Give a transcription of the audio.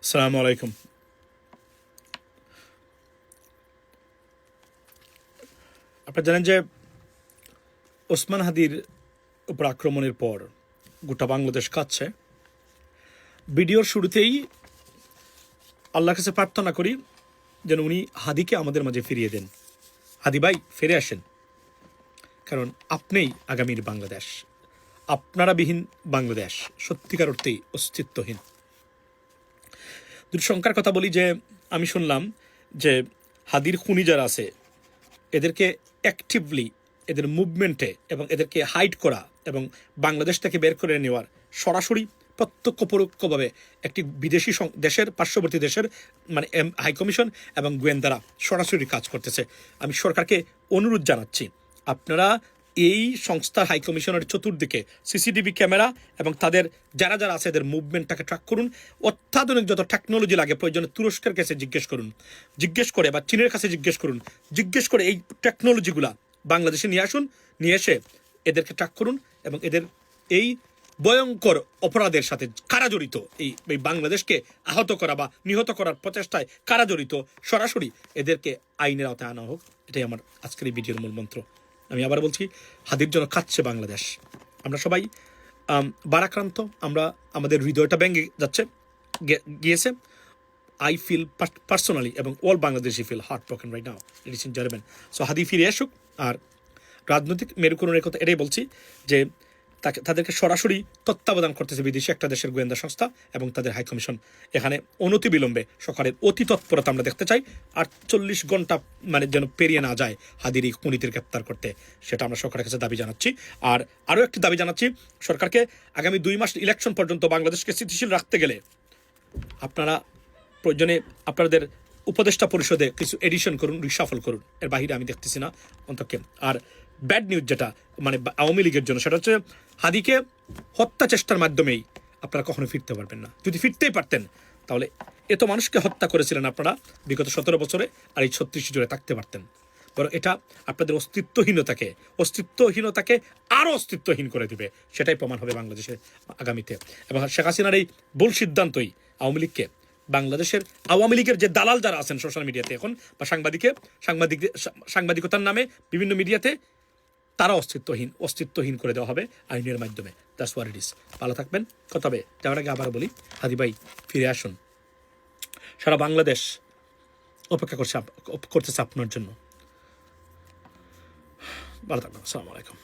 আসসালামু আলাইকুম। আপনারা জানেন যে ওসমান হাদির উপর আক্রমণের পর গোটা বাংলাদেশ কাঁদছে। ভিডিওর শুরুতেই আল্লাহর কাছে প্রার্থনা করি যেন উনি হাদিকে আমাদের মাঝে ফিরিয়ে দেন। হাদি ভাই ফিরে আসেন, কারণ আপনিই আগামীর বাংলাদেশ। আপনারা বিহীন বাংলাদেশ সত্যিকার অর্থেই অস্তিত্বহীন। দুঃসংখ্যার কথা বলি যে আমি শুনলাম যে হাদির খুনি যারা আছে এদেরকে অ্যাক্টিভলি এদের মুভমেন্টে এবং এদেরকে হাইড করা এবং বাংলাদেশ থেকে বের করে নেওয়ার সরাসরি প্রত্যক্ষ পরোক্ষভাবে একটি বিদেশি দেশের পার্শ্ববর্তী দেশের মানে হাইকমিশন এবং গোয়েন্দারা সরাসরি কাজ করতেছে। আমি সরকারকে অনুরোধ জানাচ্ছি, আপনারা এই সংস্থার হাইকমিশনের চতুর্দিকে সিসিটিভি ক্যামেরা এবং তাদের যারা যারা আছে এদের মুভমেন্টটাকে ট্র্যাক করুন। অত্যাধুনিক যত টেকনোলজি লাগে প্রয়োজনে তুরস্কের কাছে জিজ্ঞেস করে বা চীনের কাছে জিজ্ঞেস করে এই টেকনোলজিগুলা বাংলাদেশে নিয়ে আসুন, নিয়ে এসে এদেরকে ট্র্যাক করুন এবং এদের এই ভয়ঙ্কর অপরাধের সাথে কারা জড়িত, এই বাংলাদেশকে আহত করা বা নিহত করার প্রচেষ্টায় কারা জড়িত সরাসরি এদেরকে আইনের আওতায় আনা হোক। এটাই আমার আজকের এই ভিডিওর মূল মন্ত্র। আমি আবার বলছি, হাদির জন্য কাঁদছে বাংলাদেশ। আমরা সবাই বারাক্রান্ত, আমরা আমাদের হৃদয়টা ভেঙে গিয়েছে। আই ফিল পার্সোনালি এবং all Bangladeshi feel heart broken right now, ladies and gentleman. So Hadi ফিরে আসুক। আর রাজনৈতিক মেরুকরণের কথা এটাই বলছি যে তাদেরকে সরাসরি তত্ত্বাবধান করতেছে বিদেশি একটা দেশের গোয়েন্দা সংস্থা এবং তাদের হাইকমিশন। এখানে অনতিবিলম্বে সরকারের অতি তৎপরতা আমরা দেখতে চাই। 48 ঘন্টা মানে যেন পেরিয়ে না যায় হাদির এই খুনিদের গ্রেপ্তার করতে, সেটা আমরা সরকারের কাছে দাবি জানাচ্ছি। আর আরও একটি দাবি জানাচ্ছি সরকারকে, আগামী 2 মাস ইলেকশন পর্যন্ত বাংলাদেশকে স্থিতিশীল রাখতে গেলে আপনারা প্রয়োজনে আপনাদের উপদেষ্টা পরিষদে কিছু এডিশন করুন, রিশাফল করুন। এর বাহিরে আমি দেখতেছি না অন্তকে। আর ব্যাড নিউজ যেটা মানে আওয়ামী লীগের জন্য, সেটা হচ্ছে হাদিকে হত্যা চেষ্টার মাধ্যমেই আপনারা কখনো ফিরতে পারবেন না। যদি ফিরতেই পারতেন তাহলে এত মানুষকে হত্যা করেছিলেন আপনারা বিগত 17 বছরে, আর এই 36 জুড়ে থাকতে পারতেন। বরং এটা আপনাদের অস্তিত্বহীনতাকে আরও অস্তিত্বহীন করে দিবে। সেটাই প্রমাণ হবে বাংলাদেশের আগামীতে। এবং শেখ হাসিনার এই ভুল সিদ্ধান্তই আওয়ামী লীগের যে দালাল যারা আছেন সোশ্যাল মিডিয়াতে এখন বা সাংবাদিকতার নামে বিভিন্ন মিডিয়াতে, তারা অস্তিত্বহীন করে দেওয়া হবে আইনের মাধ্যমে। That's what it is. ভালো থাকবেন। কথা হবে যাওয়ার আগে আবার বলি, হাদি ভাই ফিরে আসুন। সারা বাংলাদেশ অপেক্ষা করতেছে আপনার জন্য। ভালো থাকবেন। আসসালামু আলাইকুম।